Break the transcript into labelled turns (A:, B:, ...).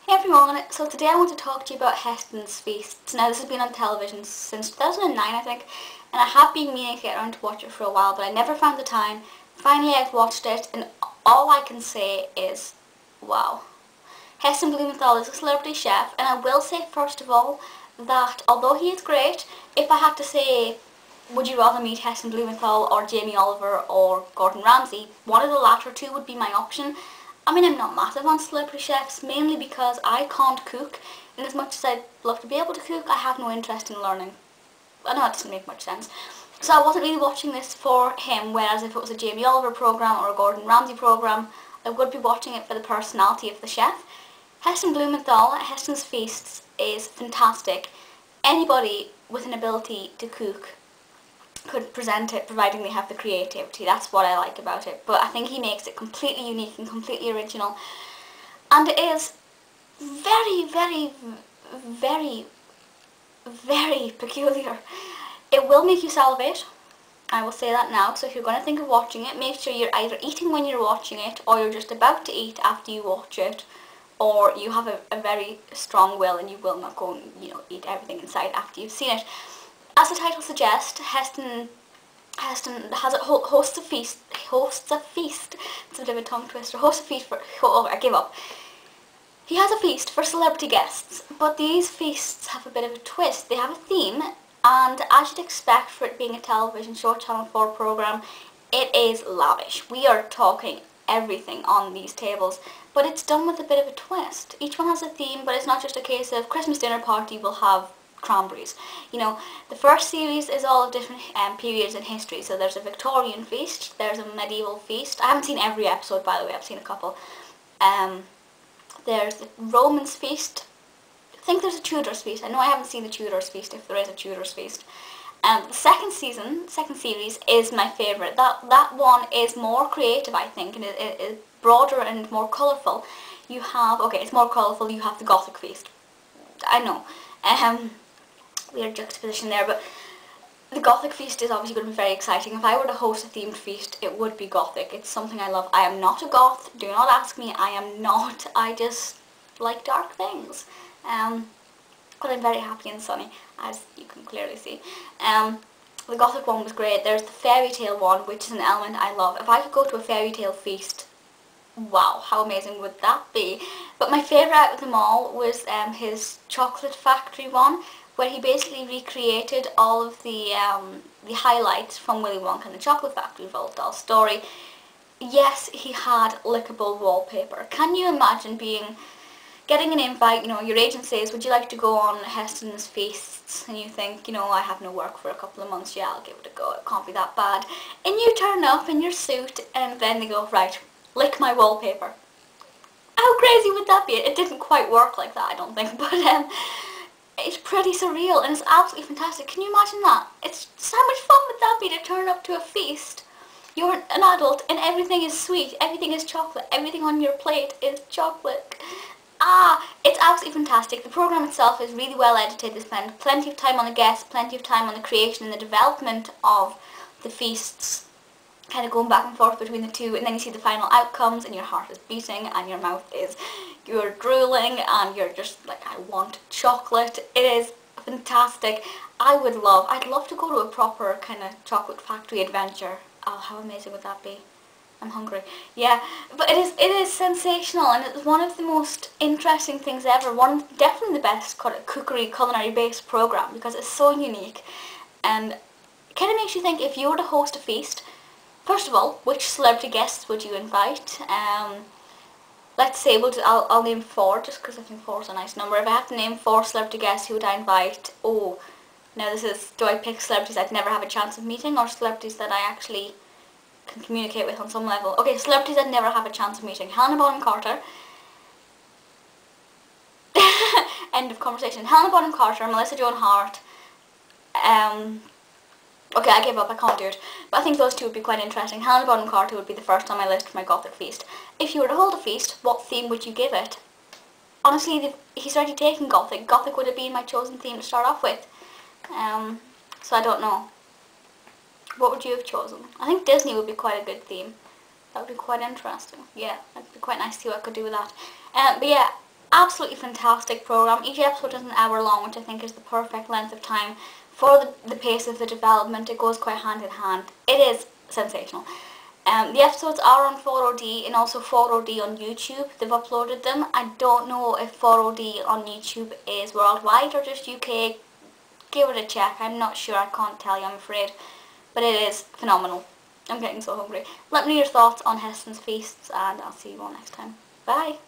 A: Hey everyone, so today I want to talk to you about Heston's Feasts. Now this has been on television since 2009 I think, and I have been meaning to get around to watch it for a while, but I never found the time. Finally I've watched it, and all I can say is, wow. Heston Blumenthal is a celebrity chef, and I will say first of all that although he is great, if I had to say, would you rather meet Heston Blumenthal or Jamie Oliver or Gordon Ramsay, one of the latter two would be my option. I mean, I'm not massive on celebrity chefs, mainly because I can't cook, and as much as I'd love to be able to cook, I have no interest in learning. I know that doesn't make much sense. So I wasn't really watching this for him, whereas if it was a Jamie Oliver programme or a Gordon Ramsay programme, I would be watching it for the personality of the chef. Heston Blumenthal, Heston's Feasts, is fantastic. Anybody with an ability to cook could present it, providing they have the creativity. That's what I like about it. But I think he makes it completely unique and completely original. And it is very, very, very, very peculiar. It will make you salivate. I will say that now. So if you're going to think of watching it, make sure you're either eating when you're watching it, or you're just about to eat after you watch it, or you have a very strong will and you will not go and, eat everything inside after you've seen it. As the title suggests, Heston has hosts a feast. It's a bit of a tongue twister. Hosts a feast for. Oh, I give up. He has a feast for celebrity guests, but these feasts have a bit of a twist. They have a theme, and as you'd expect for it being a television show, Channel 4 programme, it is lavish. We are talking everything on these tables, but it's done with a bit of a twist. Each one has a theme, but it's not just a case of Christmas dinner party will have cranberries. The first series is all of different periods in history. So there's a Victorian feast, there's a medieval feast. I haven't seen every episode, by the way, I've seen a couple. There's the Romans feast. I think there's a Tudors feast. I know I haven't seen the Tudors feast, if there is a Tudors feast. The second series is my favourite. That one is more creative, I think, and it is broader and more colourful. It's more colourful, you have the Gothic feast. I know. Weird juxtaposition there, but the Gothic feast is obviously going to be very exciting. If I were to host a themed feast, it would be Gothic. It's something I love. I am not a goth, do not ask me, I am not. I just like dark things. But I'm very happy and sunny, as you can clearly see. The Gothic one was great. There's the fairy tale one, which is an element I love. If I could go to a fairy tale feast, wow, how amazing would that be? But my favourite out of them all was his chocolate factory one, where he basically recreated all of the highlights from Willy Wonka and the Chocolate Factory, Roald Dahl's story. Yes, he had lickable wallpaper. Can you imagine getting an invite, your agent says, would you like to go on Heston's Feasts? And you think, I have no work for a couple of months, yeah, I'll give it a go, it can't be that bad. And you turn up in your suit, and then they go, right, lick my wallpaper. How crazy would that be? It didn't quite work like that, I don't think, but it's pretty surreal and it's absolutely fantastic. Can you imagine that? How much fun would that be to turn up to a feast? You're an adult and everything is sweet, everything is chocolate, everything on your plate is chocolate. It's absolutely fantastic. The programme itself is really well edited. They spend plenty of time on the guests, plenty of time on the creation and the development of the feasts, kind of going back and forth between the two, and then you see the final outcomes and your heart is beating and your mouth you're drooling and you're just like, I want chocolate. It is fantastic. I'd love to go to a proper kind of chocolate factory adventure. Oh, how amazing would that be? I'm hungry. Yeah, but it is sensational, and it's one of the most interesting things ever. Definitely the best culinary based programme, because it's so unique, and it kind of makes you think, if you were to host a feast, first of all, which celebrity guests would you invite? Let's say I'll name 4, just because I think 4 is a nice number. If I have to name 4 celebrity guests, who would I invite? Oh, now do I pick celebrities I'd never have a chance of meeting, or celebrities that I actually can communicate with on some level? Okay, celebrities I'd never have a chance of meeting. Helena Bonham Carter. End of conversation. Helena Bonham Carter, Melissa Joan Hart. Okay, I give up, I can't do it. But I think those two would be quite interesting. Helena Bonham Carter would be the first on my list for my Gothic feast. If you were to hold a feast, what theme would you give it? Honestly, he's already taken Gothic. Gothic would have been my chosen theme to start off with. So I don't know. What would you have chosen? I think Disney would be quite a good theme. That would be quite interesting. Yeah, that'd be quite nice to see what I could do with that. But yeah, Absolutely fantastic programme. Each episode is an hour long, which I think is the perfect length of time for the pace of the development. It goes quite hand in hand. It is sensational. The episodes are on 4OD and also 4OD on YouTube. They've uploaded them. I don't know if 4OD on YouTube is worldwide or just UK. Give it a check. I'm not sure. I can't tell you, I'm afraid. But it is phenomenal. I'm getting so hungry. Let me know your thoughts on Heston's Feasts, and I'll see you all next time. Bye.